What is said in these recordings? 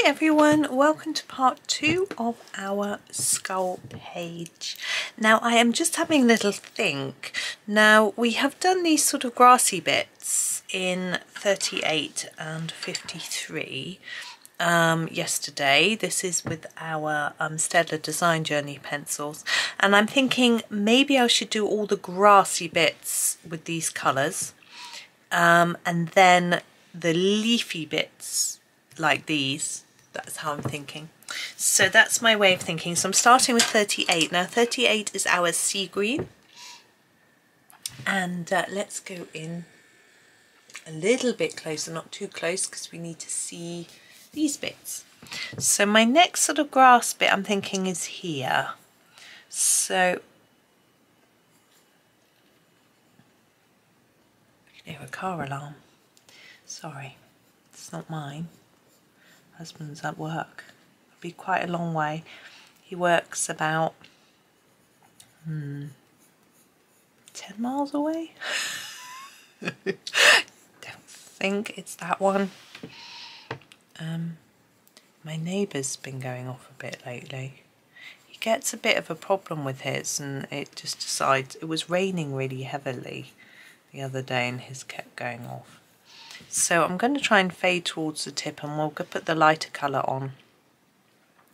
everyone, welcome to part 2 of our skull page. Now I am just having a little think. Now we have done these sort of grassy bits in 38 and 53 yesterday. This is with our Staedtler Design Journey pencils, and I'm thinking maybe I should do all the grassy bits with these colours, and then the leafy bits like these. That's how I'm thinking. So that's my way of thinking. So I'm starting with 38. Now 38 is our sea green, and let's go in a little bit closer, not too close because we need to see these bits. So my next sort of grass bit I'm thinking is here. So I hear a car alarm. Sorry, it's not mine. Husband's at work. It'll be quite a long way. He works about 10 miles away. Don't think it's that one. My neighbour's been going off a bit lately. He gets a bit of a problem with his, and it just decides. It was raining really heavily the other day and his kept going off. So I'm going to try and fade towards the tip, and we'll put the lighter colour on.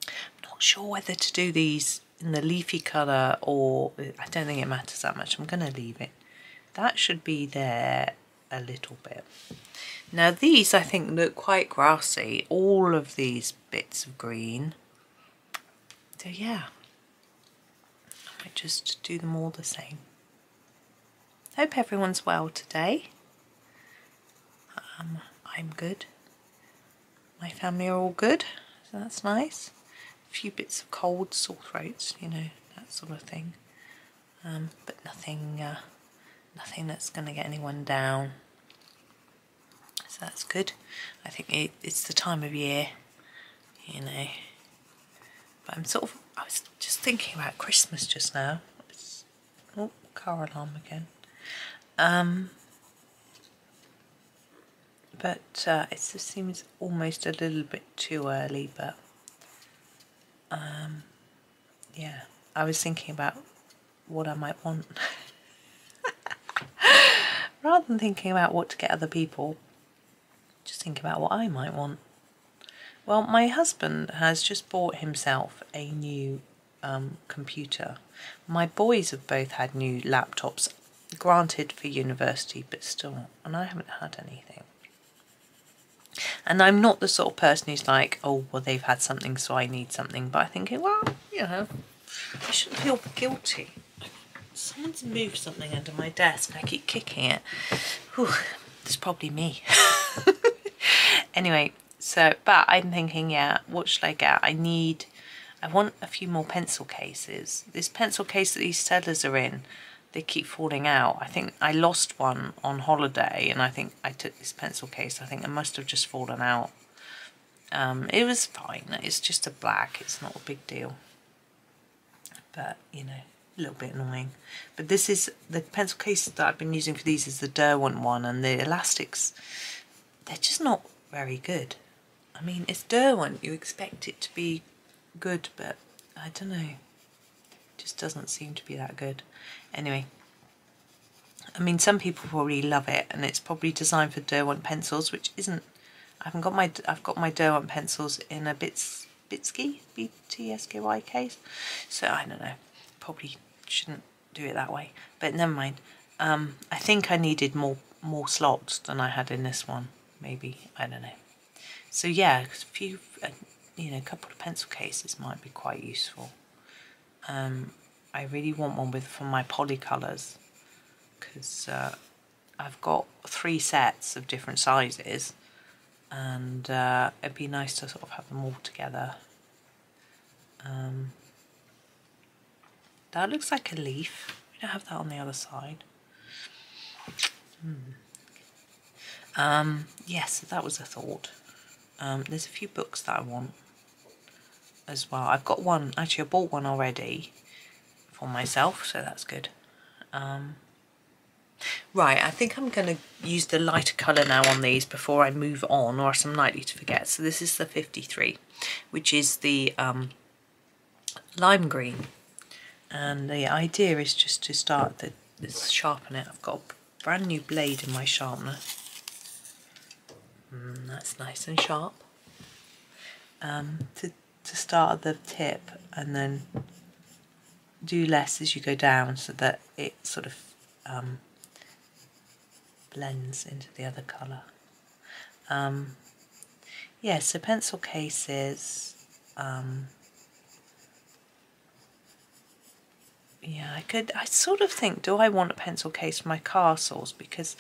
I'm not sure whether to do these in the leafy colour, or I don't think it matters that much. I'm going to leave it. That should be there a little bit. Now these I think look quite grassy, all of these bits of green. So yeah, I might just do them all the same. Hope everyone's well today. I'm good. My family are all good, so that's nice. A few bits of cold, sore throats, you know, that sort of thing. But nothing that's going to get anyone down. So that's good. I think it's the time of year, you know. But I was just thinking about Christmas just now. Oh, car alarm again. But it just seems almost a little bit too early, but yeah, I was thinking about what I might want. Rather than thinking about what to get other people, just think about what I might want. Well, my husband has just bought himself a new computer. My boys have both had new laptops, granted for university, but still, and I haven't had anything. And I'm not the sort of person who's like, oh, well, they've had something, so I need something. But I'm thinking, well, you know, I shouldn't feel guilty. Someone's moved something under my desk. I keep kicking it. Whew, it's probably me. Anyway, so, but I'm thinking, yeah, what should I get? I want a few more pencil cases. This pencil case that these Staedtlers are in, they keep falling out. I think I lost one on holiday, and I think I took this pencil case. I think it must have just fallen out. It was fine. It's just a black. It's not a big deal. But, you know, a little bit annoying. But this is, the pencil case that I've been using for these is the Derwent one, and the elastics, they're just not very good. I mean, it's Derwent. You expect it to be good, but I don't know. Just doesn't seem to be that good. Anyway, I mean, some people probably love it, and it's probably designed for Derwent pencils, which isn't. I've got my Derwent pencils in a Bitsky BTSKY case, so I don't know. Probably shouldn't do it that way, but never mind. I think I needed more slots than I had in this one. Maybe, I don't know. So yeah, a few, you know, a couple of pencil cases might be quite useful. I really want one from my poly colours, because I've got 3 sets of different sizes, and it'd be nice to sort of have them all together. That looks like a leaf. We don't have that on the other side. Yes, that was a thought. There's a few books that I want as well. I've got one, actually I bought one already for myself, so that's good. Right, I think I'm going to use the lighter colour now on these before I move on, or else I'm likely to forget. So this is the 53, which is the lime green. And the idea is just to start to sharpen it. I've got a brand new blade in my sharpener. That's nice and sharp. To start at the tip and then do less as you go down so that it sort of blends into the other colour. Yeah, so pencil cases, yeah, I sort of think, do I want a pencil case for my castles? Because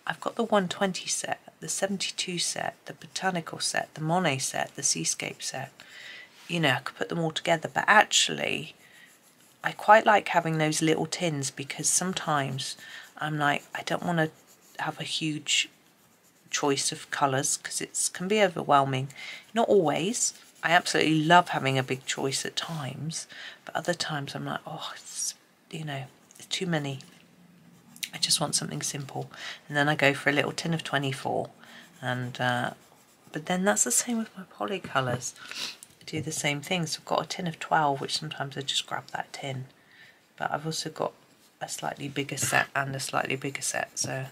I've got the 120 set, the 72 set, the botanical set, the Monet set, the seascape set. You know, I could put them all together, but actually I quite like having those little tins, because sometimes I'm like, I don't want to have a huge choice of colours because it can be overwhelming. Not always. I absolutely love having a big choice at times, but other times I'm like, oh, it's, you know, it's too many. I just want something simple, and then I go for a little tin of 24, and but then that's the same with my poly colours. I do the same thing. So I've got a tin of 12, which sometimes I just grab that tin, but I've also got a slightly bigger set and a slightly bigger set, so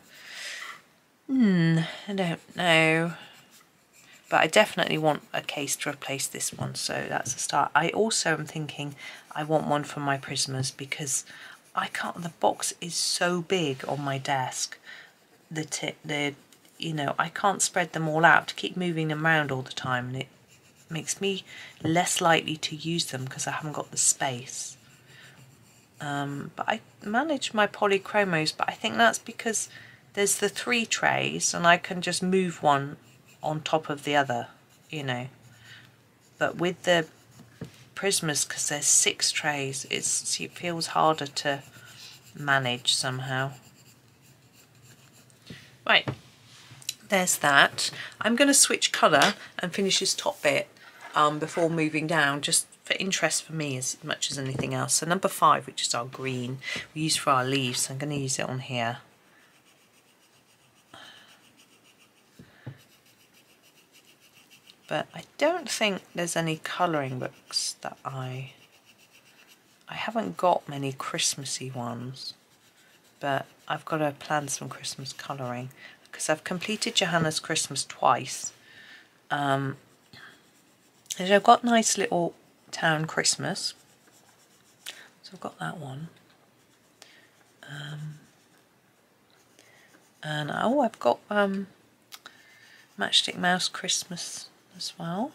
I don't know, but I definitely want a case to replace this one, so that's a start. I also am thinking I want one for my Prismas, because I can't, the box is so big on my desk, you know, I can't spread them all out to keep moving them around all the time, and it makes me less likely to use them because I haven't got the space. But I manage my polychromos, but I think that's because there's the 3 trays and I can just move one on top of the other, you know. But with the Prismas, because there's 6 trays, it feels harder to manage somehow. Right, there's that. I'm going to switch colour and finish this top bit before moving down, just for interest for me as much as anything else. So number 5, which is our green, we use for our leaves, so I'm going to use it on here. But I don't think there's any colouring books that I haven't got many Christmassy ones, but I've got to plan some Christmas colouring, because I've completed Johanna's Christmas twice. And I've got nice little town Christmas, so I've got that one. And oh, I've got Matchstick Mouse Christmas as well,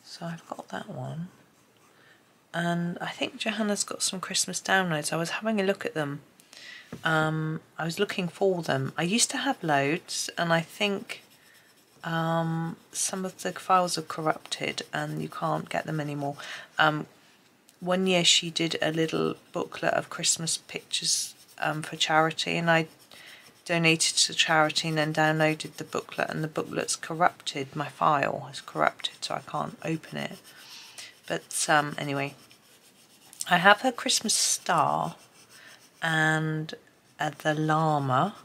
so I've got that one. And I think Johanna's got some Christmas downloads. I was having a look at them. I was looking for them. I used to have loads, and I think some of the files are corrupted and you can't get them anymore. One year she did a little booklet of Christmas pictures for charity, and I donated to charity and then downloaded the booklet, and the booklet's corrupted. My file is corrupted, so I can't open it. But anyway, I have her Christmas star and the llama,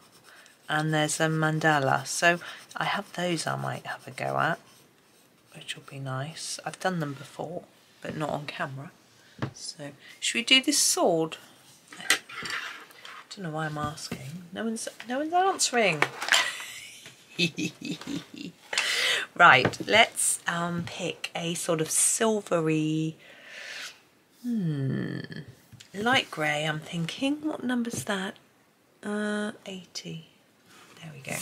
and there's a mandala, so I have those I might have a go at, which will be nice. I've done them before, but not on camera. So should we do this sword? I don't know why I'm asking. No one's answering. Right, let's pick a sort of silvery, light grey. I'm thinking, what number's that? 80. There we go.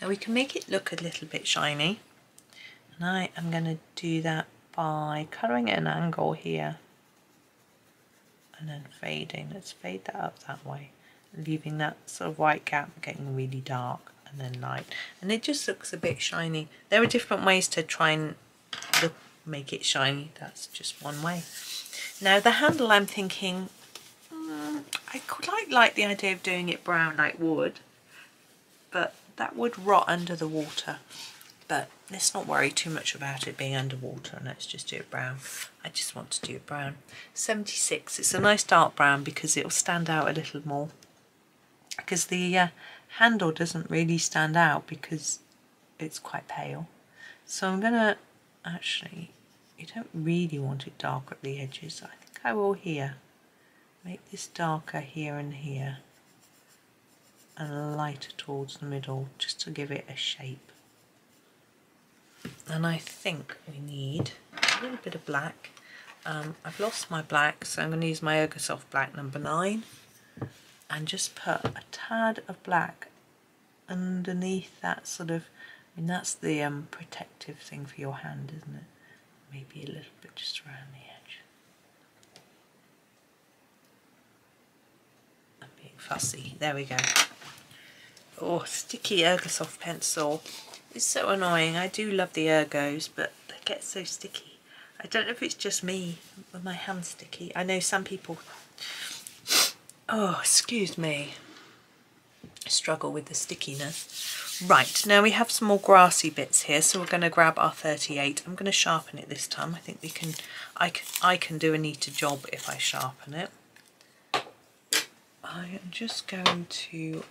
Now we can make it look a little bit shiny, and I am going to do that by colouring at an angle here and then fading. Let's fade that up that way, leaving that sort of white gap getting really dark and then light, and it just looks a bit shiny. There are different ways to try and make it shiny. That's just one way. Now the handle, I'm thinking I quite like the idea of doing it brown like wood, but that would rot under the water. But let's not worry too much about it being underwater, and let's just do it brown. I just want to do it brown. 76, it's a nice dark brown because it'll stand out a little more. Because the handle doesn't really stand out because it's quite pale. So I'm going to, actually, you don't really want it dark at the edges. I think I will here. Make this darker here and here. And lighter towards the middle, just to give it a shape. And I think we need a little bit of black. I've lost my black, so I'm going to use my Ergosoft black number 9 and just put a tad of black underneath that sort of, I mean that's the protective thing for your hand, isn't it? Maybe a little bit just around the edge. I'm being fussy. There we go. Oh, sticky Ergosoft pencil. It's so annoying. I do love the Ergos, but they get so sticky. I don't know if it's just me with my hands sticky. I know some people, oh, excuse me, struggle with the stickiness. Right, now we have some more grassy bits here, so we're going to grab our 38. I'm going to sharpen it this time. I think we can, I can do a neater job if I sharpen it. I am just going to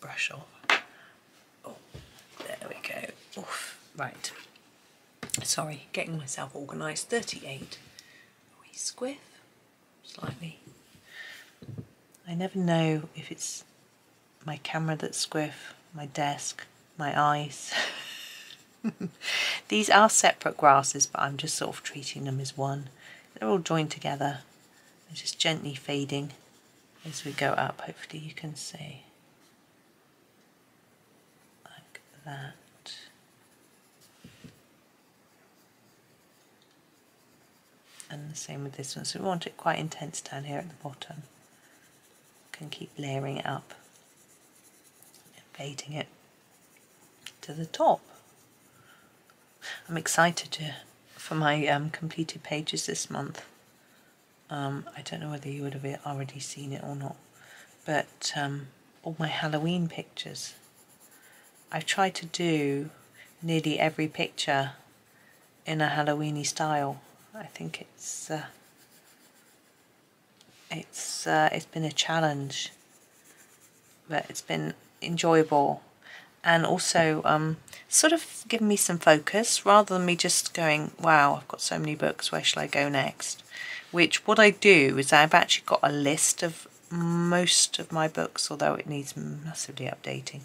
brush off. Oh, there we go. Oof. Right. Sorry, getting myself organised. 38. We squiff slightly. I never know if it's my camera that's squiff, my desk, my eyes. These are separate grasses, but I'm just sort of treating them as one. They're all joined together. They're just gently fading as we go up. Hopefully you can see. That. And the same with this one, so we want it quite intense down here at the bottom. Can keep layering it up and fading it to the top. I'm excited for my completed pages this month. I don't know whether you would have already seen it or not, but all my Halloween pictures. I've tried to do nearly every picture in a Halloweeny style. I think it's been a challenge, but it's been enjoyable, and also sort of given me some focus rather than me just going, wow, I've got so many books, where shall I go next? Which what I do is I've actually got a list of most of my books, although it needs massively updating.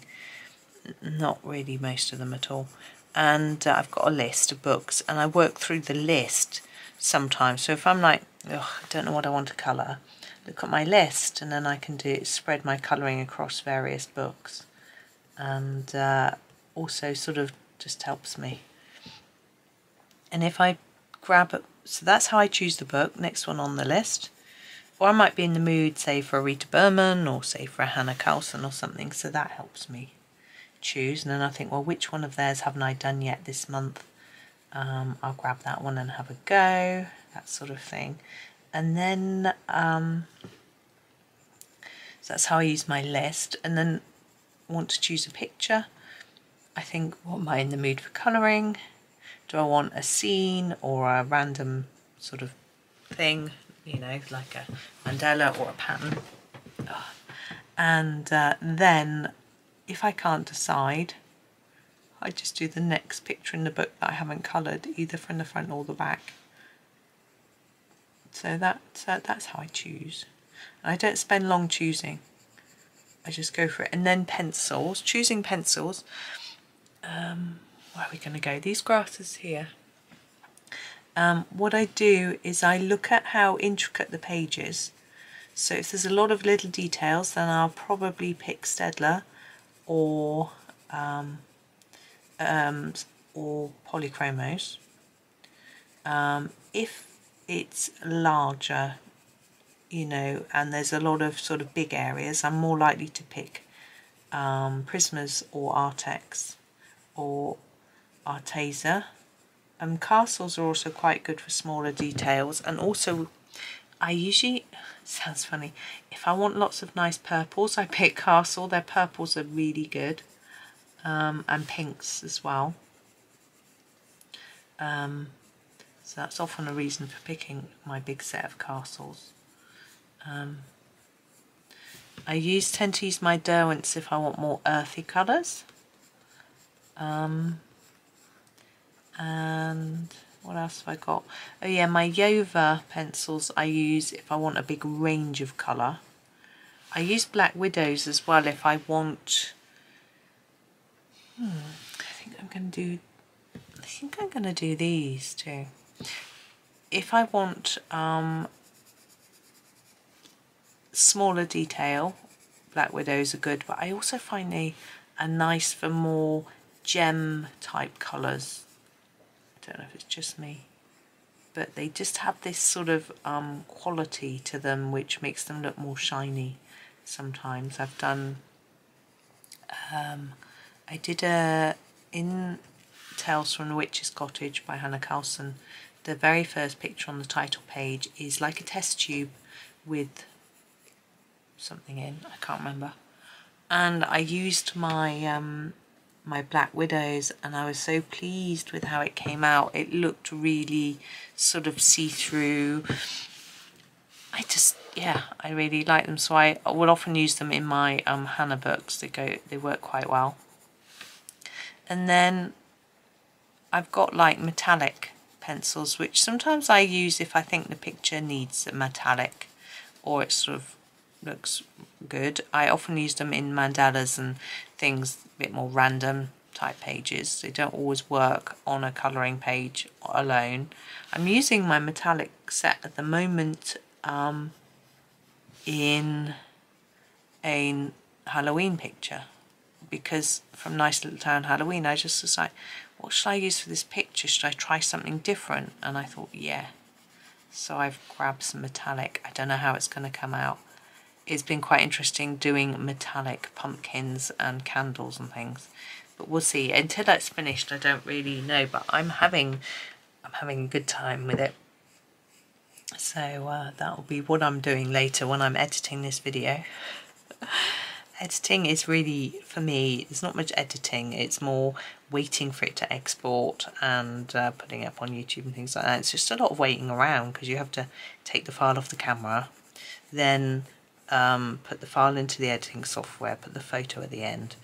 Not really most of them at all. And I've got a list of books, and I work through the list sometimes. So if I'm like, ugh, I don't know what I want to colour, look at my list, and then I can spread my colouring across various books, and also sort of just helps me. And if I grab it, so that's how I choose the book, next one on the list. Or I might be in the mood, say, for a Rita Berman, or say for a Hannah Carlson or something, so that helps me choose. And then I think, well, which one of theirs haven't I done yet this month? I'll grab that one and have a go, that sort of thing. And then so that's how I use my list. And then want to choose a picture. I think, what am I in the mood for colouring? Do I want a scene or a random sort of thing, you know, like a mandala or a pattern? And then if I can't decide, I just do the next picture in the book that I haven't coloured, either from the front or the back. So that's how I choose. And I don't spend long choosing. I just go for it. And then pencils, choosing pencils. Where are we going to go? These grasses here. What I do is I look at how intricate the page is. So if there's a lot of little details, then I'll probably pick Staedtler or polychromos. If it's larger, you know, and there's a lot of sort of big areas, I'm more likely to pick Prismas or Artex or Arteza. Castles are also quite good for smaller details, and also I usually, sounds funny, if I want lots of nice purples, I pick Castle. Their purples are really good. and pinks as well. So that's often a reason for picking my big set of castles. I tend to use my Derwents if I want more earthy colours. And what else have I got? Oh yeah, my Yova pencils I use if I want a big range of colour. I use Black Widows as well if I want... I think I'm going to do these too. If I want smaller detail, Black Widows are good, but I also find they are nice for more gem type colours. I don't know if it's just me, but they just have this sort of quality to them which makes them look more shiny sometimes. I've done I did in Tales from the Witch's Cottage by Hannah Carlson. The very first picture on the title page is like a test tube with something in, I can't remember, and I used my my Black Widows, and I was so pleased with how it came out. It looked really sort of see-through. I really like them, so I would often use them in my Hannah books. They work quite well. And then I've got like metallic pencils, which sometimes I use if I think the picture needs a metallic or it sort of looks good. I often use them in mandalas and things a bit more random type pages. They don't always work on a colouring page alone. I'm using my metallic set at the moment in a Halloween picture, because from Nice Little Town Halloween I just was like, what should I use for this picture? Should I try something different? And I thought, yeah. So I've grabbed some metallic. I don't know how it's going to come out. It's been quite interesting doing metallic pumpkins and candles and things, but we'll see. Until that's finished I don't really know, but I'm having a good time with it. So that will be what I'm doing later when I'm editing this video. Editing is really, for me, there's not much editing. It's more waiting for it to export and putting it up on YouTube and things like that. It's just a lot of waiting around because you have to take the file off the camera, then put the file into the editing software, put the photo at the end,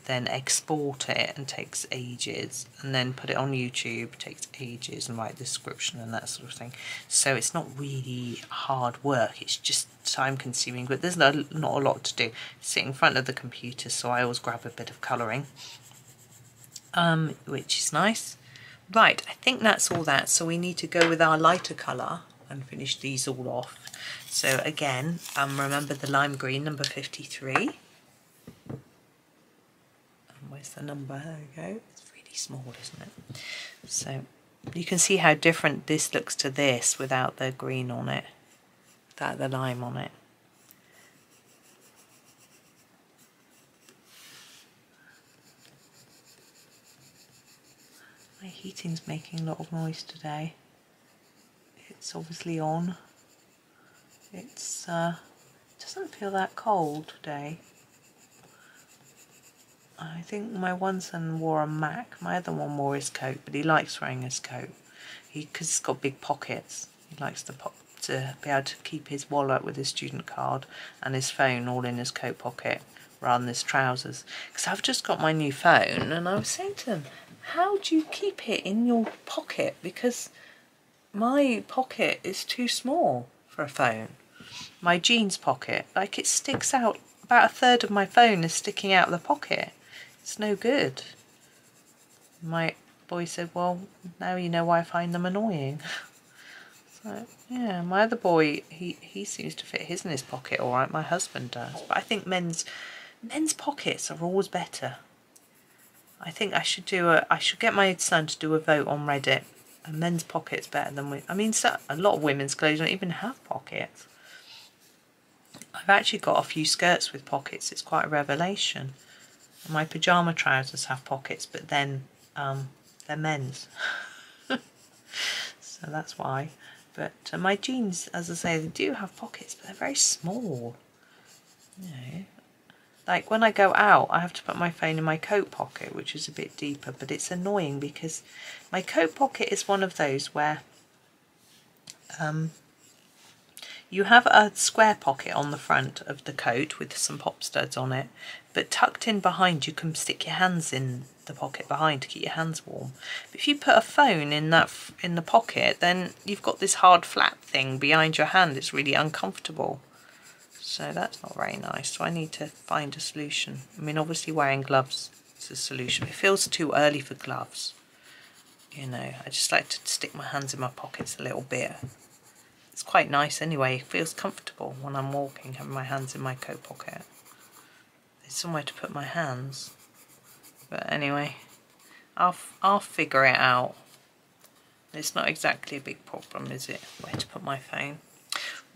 then export it, and takes ages, and then put it on YouTube, takes ages, and write the description and that sort of thing. So it's not really hard work, it's just time consuming, but there's not a lot to do. Sit in front of the computer, so I always grab a bit of colouring, which is nice. Right, I think that's all that, so we need to go with our lighter colour and finish these all off. So again, remember the lime green, number 53. Where's the number? There we go. It's really small, isn't it? So you can see how different this looks to this without the green on it, without the lime on it. My heating's making a lot of noise today. It's obviously on. It's doesn't feel that cold today. I think my one son wore a Mac. My other one wore his coat, but he likes wearing his coat because it's got big pockets. He likes to be able to keep his wallet with his student card and his phone all in his coat pocket rather than his trousers. Because I've just got my new phone, and I was saying to him, how do you keep it in your pocket? Because my pocket is too small for a phone. My jeans pocket, like, it sticks out. About a third of my phone is sticking out of the pocket. It's no good. My boy said, well, now you know why I find them annoying. So, yeah, my other boy, he seems to fit his in his pocket all right. My husband does. But I think men's pockets are always better. I think I should get my son to do a vote on Reddit. And men's pockets better than women. I mean, a lot of women's clothes don't even have pockets. I've actually got a few skirts with pockets. It's quite a revelation. My pyjama trousers have pockets, but then they're men's. So that's why. But my jeans, as I say, they do have pockets, but they're very small. You know, like when I go out, I have to put my phone in my coat pocket, which is a bit deeper, but it's annoying because my coat pocket is one of those where you have a square pocket on the front of the coat with some pop studs on it, but tucked in behind you can stick your hands in the pocket behind to keep your hands warm. But if you put a phone in the pocket, then you've got this hard flat thing behind your hand. It's really uncomfortable. So that's not very nice. So I need to find a solution. I mean, obviously wearing gloves is a solution. It feels too early for gloves. You know, I just like to stick my hands in my pockets a little bit. It's quite nice anyway. It feels comfortable when I'm walking, having my hands in my coat pocket. There's somewhere to put my hands. But anyway, I'll figure it out. It's not exactly a big problem, is it, where to put my phone?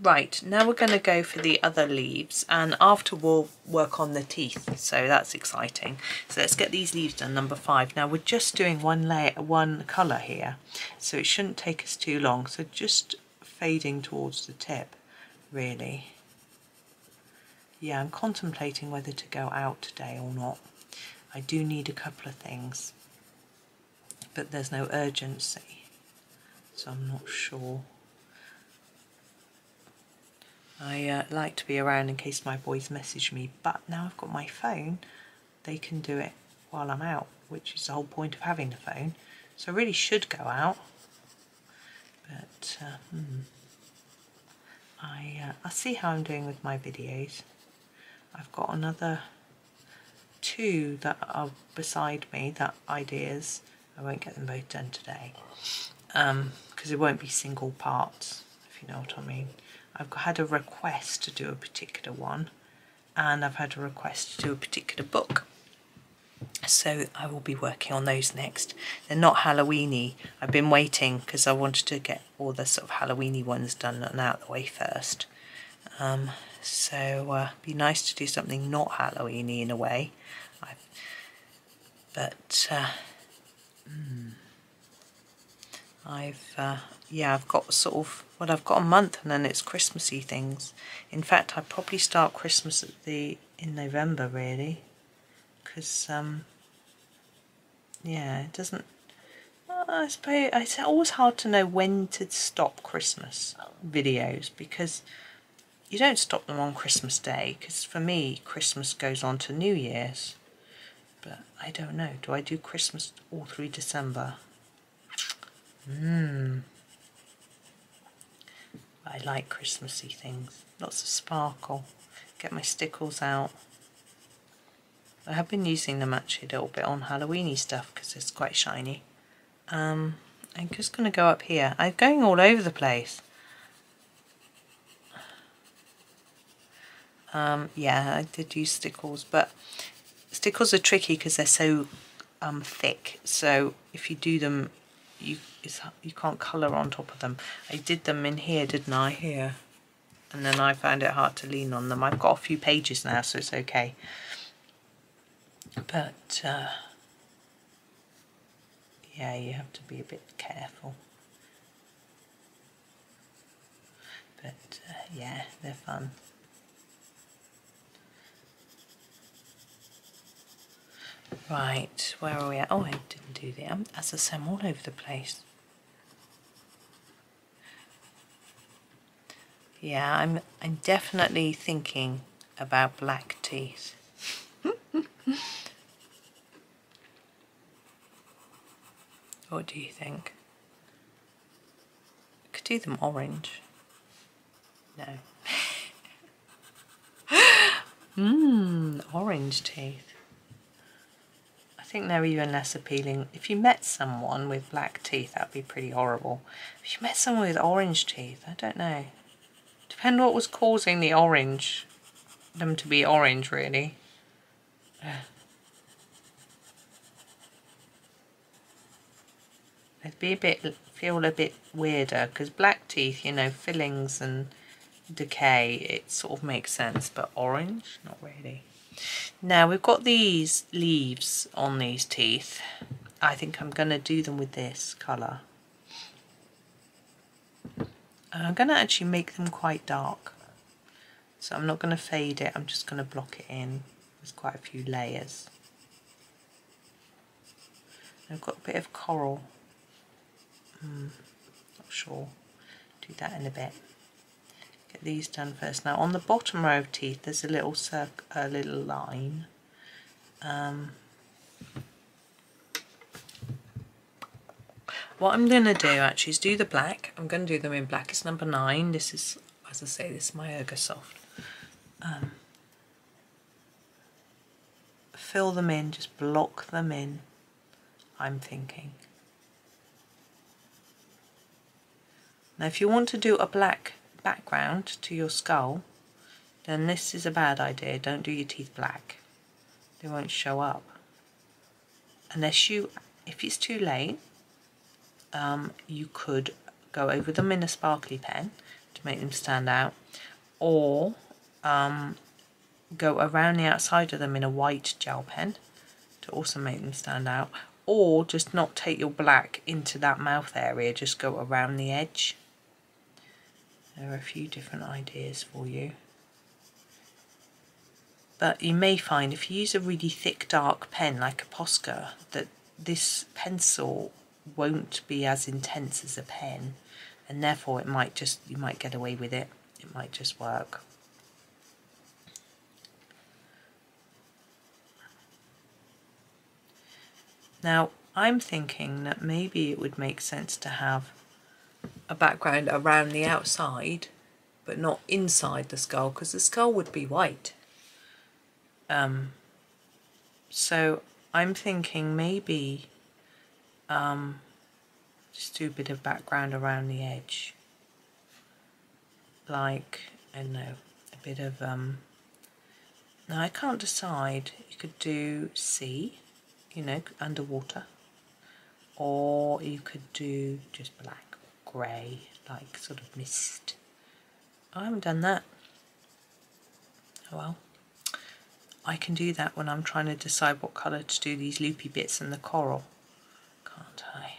Right, now we're going to go for the other leaves, and after we'll work on the teeth, so that's exciting. So let's get these leaves done, number 5. Now we're just doing one colour here, so it shouldn't take us too long. So just fading towards the tip, really. Yeah, I'm contemplating whether to go out today or not. I do need a couple of things, but there's no urgency, so I'm not sure. I like to be around in case my boys message me, but now I've got my phone, they can do it while I'm out, which is the whole point of having the phone. So I really should go out, but I'll see how I'm doing with my videos. I've got another 2 that are beside me, that ideas. I won't get them both done today, because it won't be single parts, if you know what I mean. I've had a request to do a particular one, and I've had a request to do a particular book. So I will be working on those next. They're not Halloweeny. I've been waiting because I wanted to get all the sort of Halloweeny ones done and out of the way first. So it'd be nice to do something not Halloweeny in a way. I've got sort of, well, I've got a month and then it's Christmassy things. In fact, I'd probably start Christmas in November, really, because yeah, it doesn't. I suppose it's always hard to know when to stop Christmas videos, because you don't stop them on Christmas Day, because for me Christmas goes on to New Year's. But I don't know, do I do Christmas all through December? I like Christmassy things, lots of sparkle. Get my stickles out. I have been using them actually a little bit on Halloweeny stuff because it's quite shiny. I'm just going to go up here. I'm going all over the place. Yeah, I did use stickles, but stickles are tricky because they're so thick. So if you do them, you can't colour on top of them. I did them in here, didn't I? Here. And then I found it hard to lean on them. I've got a few pages now, so it's okay. But yeah, you have to be a bit careful. But yeah, they're fun. Right, where are we at? Oh, I didn't do the as I say, I'm all over the place. Yeah, I'm definitely thinking about black teeth. What do you think? I could do them orange. No. Orange teeth. I think they're even less appealing. If you met someone with black teeth, that'd be pretty horrible. If you met someone with orange teeth, I don't know. Depend what was causing the orange, them to be orange, really. It'd feel a bit weirder, because black teeth, you know, fillings and decay, it sort of makes sense, but orange, not really. Now we've got these leaves on these teeth. I think I'm going to do them with this colour. And I'm going to actually make them quite dark. So I'm not going to fade it, I'm just going to block it in. There's quite a few layers. I've got a bit of coral. Not sure. Do that in a bit. Get these done first. Now on the bottom row of teeth, there's a little little line. What I'm going to do actually is do the black. I'm going to do them in black. It's number 9. This is, as I say, this is my Ergosoft. Fill them in, just block them in, I'm thinking. Now if you want to do a black background to your skull, then this is a bad idea. Don't do your teeth black. They won't show up. Unless you, if it's too late, you could go over them in a sparkly pen to make them stand out, or go around the outside of them in a white gel pen to also make them stand out, or just not take your black into that mouth area, just go around the edge. There are a few different ideas for you. But you may find if you use a really thick dark pen like a Posca that this pencil won't be as intense as a pen, and therefore it might just, you might get away with it. It might just work. Now I'm thinking that maybe it would make sense to have a background around the outside but not inside the skull, because the skull would be white. So I'm thinking maybe just do a bit of background around the edge, like, I don't know, a bit of now I can't decide. You could do sea, you know, underwater, or you could do just black or grey, like sort of mist. I haven't done that. Oh well, I can do that when I'm trying to decide what colour to do these loopy bits and the coral, can't I?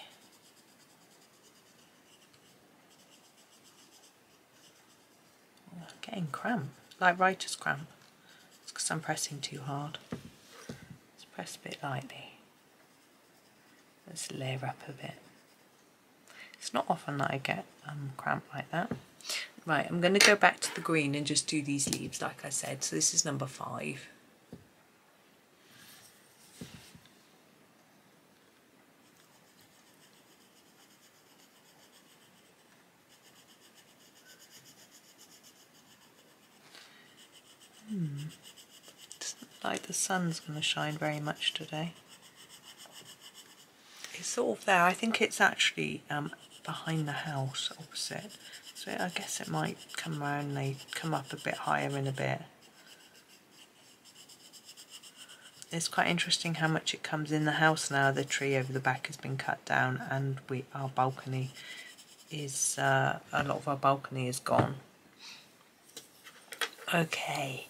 Oh, I'm getting cramp, like writer's cramp. It's because I'm pressing too hard. Let's press a bit lightly. Let's layer up a bit. It's not often that I get cramp like that. Right, I'm going to go back to the green and just do these leaves like I said. So this is number 5. Doesn't look like the sun's going to shine very much today. It's sort of there. I think it's actually behind the house opposite. So I guess it might come around and they come up a bit higher in a bit. It's quite interesting how much it comes in the house now. The tree over the back has been cut down, and our balcony is, a lot of our balcony is gone. Okay,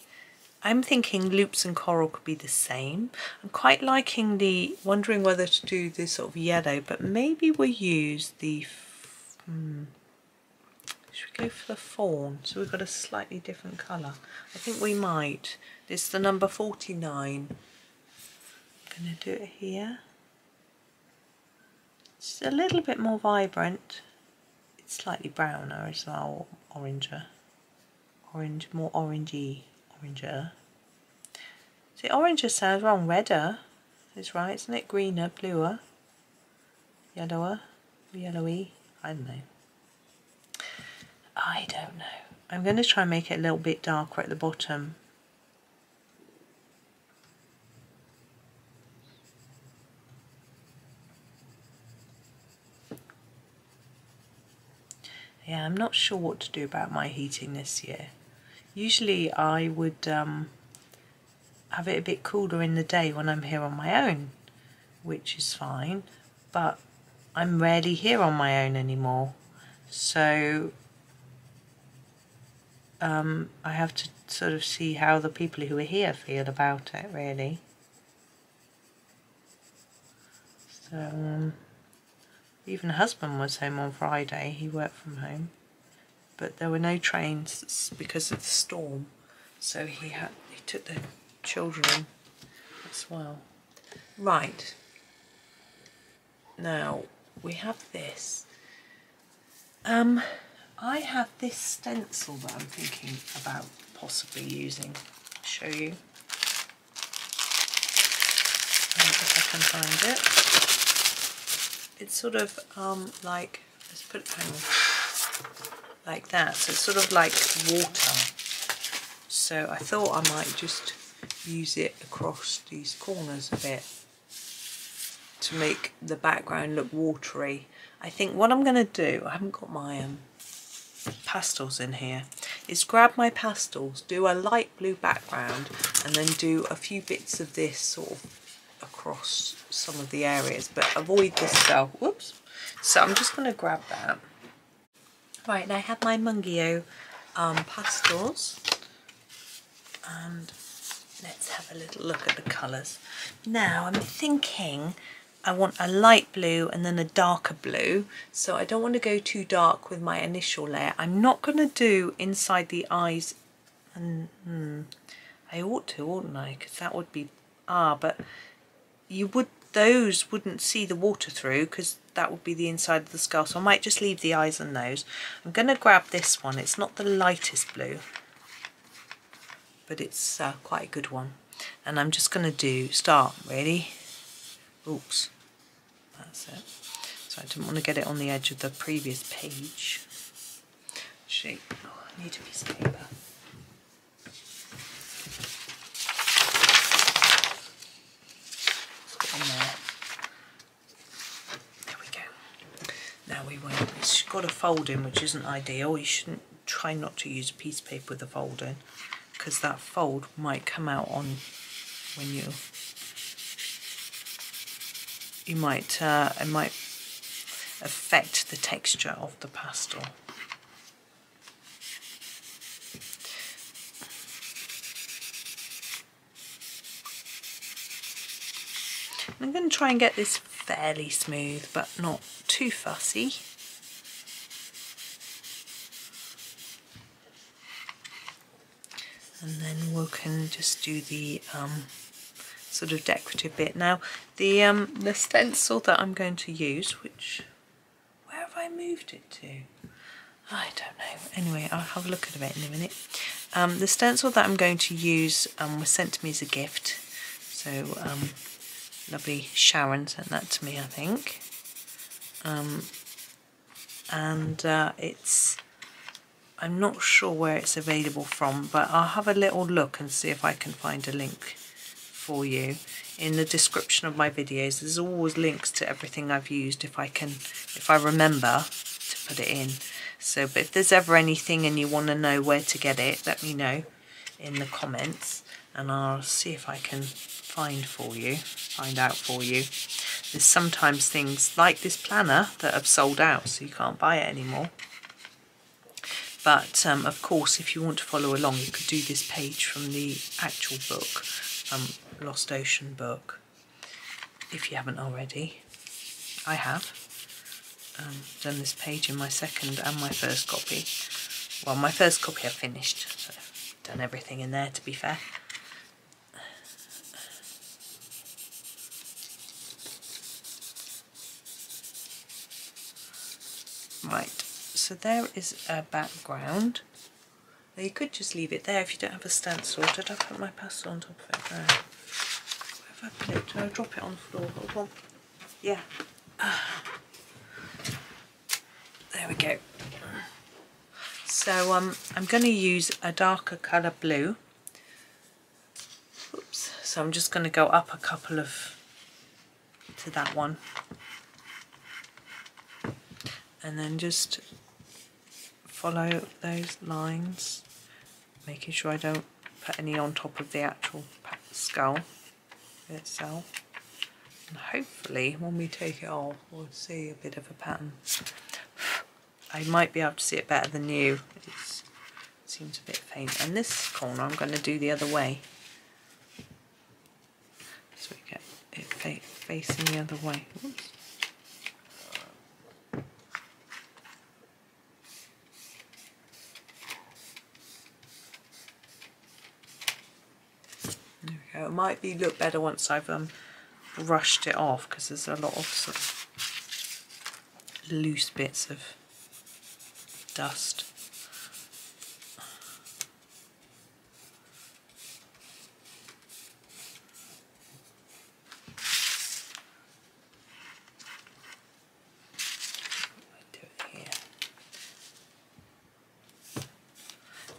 I'm thinking loops and coral could be the same. I'm quite liking the, wondering whether to do this sort of yellow, but maybe we'll use the, should we go for the fawn? So we've got a slightly different colour. I think we might. This is the number 49. I'm going to do it here. It's a little bit more vibrant. It's slightly browner as well, oranger. Orange, more orangey, oranger. See, oranger sounds wrong. Redder is right, isn't it? Greener, bluer, yellower, yellowy. I don't know. I don't know. I'm going to try and make it a little bit darker at the bottom. Yeah, I'm not sure what to do about my heating this year. Usually I would have it a bit cooler in the day when I'm here on my own, which is fine, but I'm rarely here on my own anymore. So I have to sort of see how the people who are here feel about it, really. So even husband was home on Friday. He worked from home, but there were no trains because of the storm, so he took the children as well. Right, now we have this. I have this stencil that I'm thinking about possibly using. I'll show you if I can find it. It's sort of like, let's put it down like that. So it's sort of like water. So I thought I might just use it across these corners a bit to make the background look watery. I think what I'm going to do, I haven't got my pastels in here, is grab my pastels, do a light blue background, and then do a few bits of this sort of across some of the areas, but avoid this cell. Whoops. So I'm just going to grab that. Right, and I have my Mungyo pastels, and let's have a little look at the colours. Now I'm thinking I want a light blue and then a darker blue, so I don't want to go too dark with my initial layer. I'm not going to do inside the eyes, and I ought to, oughtn't I? Because that would be, but those wouldn't see the water through, because that would be the inside of the skull, so I might just leave the eyes and nose. I'm going to grab this one. It's not the lightest blue, but it's quite a good one, and I'm just going to start really. Oops, that's it. So I didn't want to get it on the edge of the previous page. Actually, I need a piece of paper. Let's get on there. There we go. Now it's got a fold in, which isn't ideal. You shouldn't try not to use a piece of paper with a fold in, because that fold might come out on when it might affect the texture of the pastel. I'm going to try and get this fairly smooth, but not too fussy. And then we can just do the sort of decorative bit. Now the stencil that I'm going to use, where have I moved it to? I don't know. Anyway, I'll have a look at it in a minute. The stencil that I'm going to use was sent to me as a gift. So lovely Sharon sent that to me, I think. I'm not sure where it's available from, but I'll have a little look and see if I can find a link for you. In the description of my videos, there's always links to everything I've used if I remember to put it in. So, but if there's ever anything and you want to know where to get it, let me know in the comments, and I'll see if I can find out for you. There's sometimes things like this planner that have sold out, so you can't buy it anymore. But of course, if you want to follow along, you could do this page from the actual book, Lost Ocean book, if you haven't already. I have done this page in my second and my first copy. Well, my first copy I finished, so I've done everything in there, to be fair. Right, so there is a background. Now you could just leave it there if you don't have a stencil. Did I put my pastel on top of it? No. Where have I put it? Did I drop it on the floor? Hold on. Yeah. There we go. So I'm going to use a darker colour blue. Oops. So I'm just going to go up a couple to that one. And then just follow those lines, making sure I don't put any on top of the actual skull itself. And hopefully when we take it off, we'll see a bit of a pattern. I might be able to see it better than you. It seems a bit faint. And this corner I'm going to do the other way, so we get it facing the other way. Oops. There It might look better once I've brushed it off, because there's a lot of sort of loose bits of dust.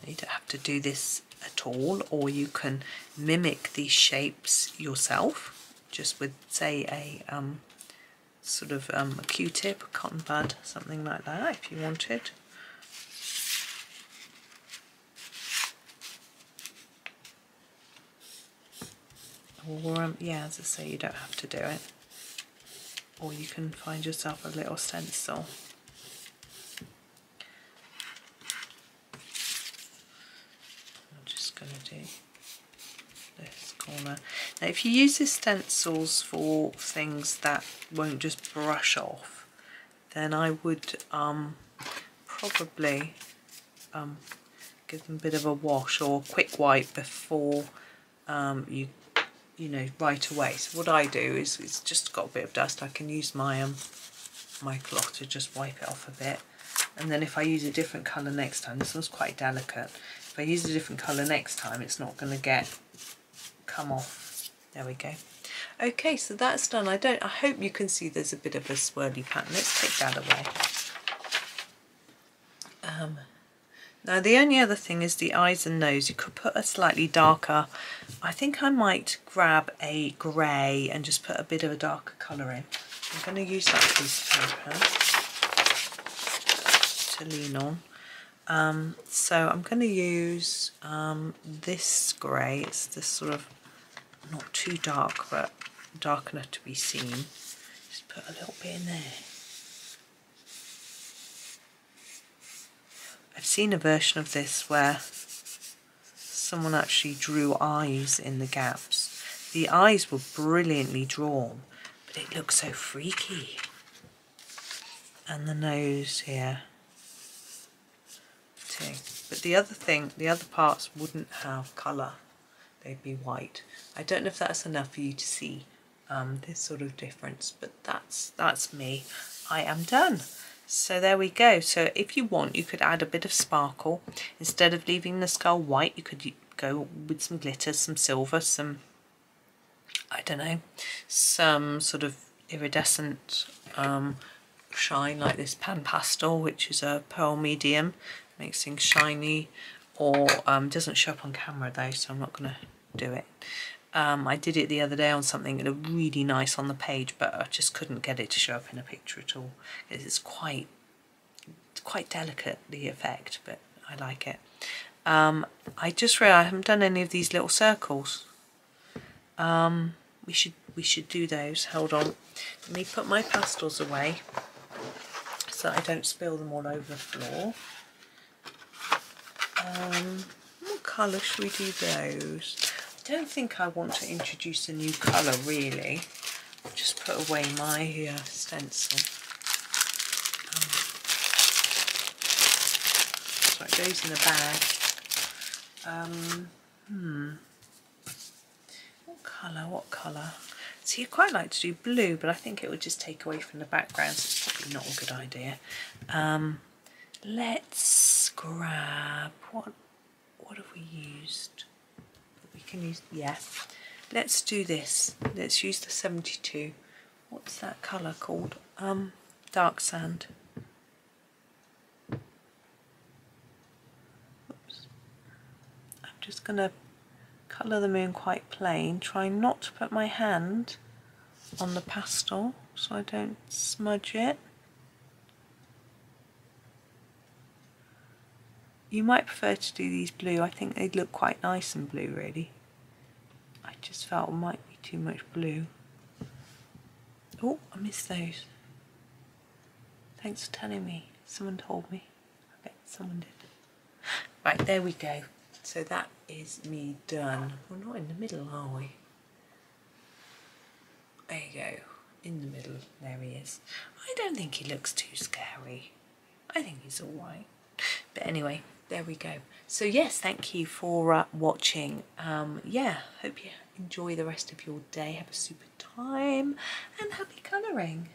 You don't have to do this at all, or you can mimic these shapes yourself, just with, say, a sort of a Q-tip, a cotton bud, something like that, if you wanted. Or yeah, as I say, you don't have to do it, or you can find yourself a little stencil. Going to do this corner. Now if you use the stencils for things that won't just brush off, then I would probably give them a bit of a wash or a quick wipe before you know, right away. So what I do is, it's just got a bit of dust, I can use my my cloth to just wipe it off a bit, and then if I use a different colour next time, this one's quite delicate, if I use a different colour next time, it's not going to come off. There we go. Okay, so that's done. I hope you can see there's a bit of a swirly pattern. Let's take that away. Now the only other thing is the eyes and nose. You could put a slightly darker, I think I might grab a grey and just put a bit of a darker colour in. I'm going to use that piece of paper to lean on. So I'm going to use this grey. It's this sort of not too dark, but dark enough to be seen. Just put a little bit in there. I've seen a version of this where someone actually drew eyes in the gaps. The eyes were brilliantly drawn, but it looks so freaky. And the nose here too. But the other parts wouldn't have colour. They'd be white. I don't know if that's enough for you to see this sort of difference, but that's me. I am done. So there we go. So if you want, you could add a bit of sparkle. Instead of leaving the skull white, you could go with some glitter, some silver, some, I don't know, some sort of iridescent shine, like this pan pastel, which is a pearl medium, makes things shiny, or doesn't show up on camera though, so I'm not going to do it. I did it the other day on something that looked really nice on the page, but I just couldn't get it to show up in a picture at all. It's quite delicate, the effect, but I like it. I just realised I haven't done any of these little circles. We should do those. Hold on. Let me put my pastels away so that I don't spill them all over the floor. What colour should we do those? I don't think I want to introduce a new colour really. I'll just put away my stencil. So it goes in a bag. What colour? See, I quite like to do blue, but I think it would just take away from the background, so it's probably not a good idea. Let's grab, what have we used? We can use, yeah. Let's do this. Let's use the 72. What's that colour called? Dark sand. Oops. I'm just going to colour them in quite plain. Try not to put my hand on the pastel so I don't smudge it. You might prefer to do these blue. I think they'd look quite nice in blue really. I just felt it might be too much blue. Oh, I missed those. Thanks for telling me. Someone told me. I bet someone did. Right, there we go. So that is me done. We're not in the middle, are we? There you go. In the middle. There he is. I don't think he looks too scary. I think he's alright. But anyway, there we go. So yes, thank you for watching. Yeah, hope you enjoy the rest of your day. Have a super time and happy colouring.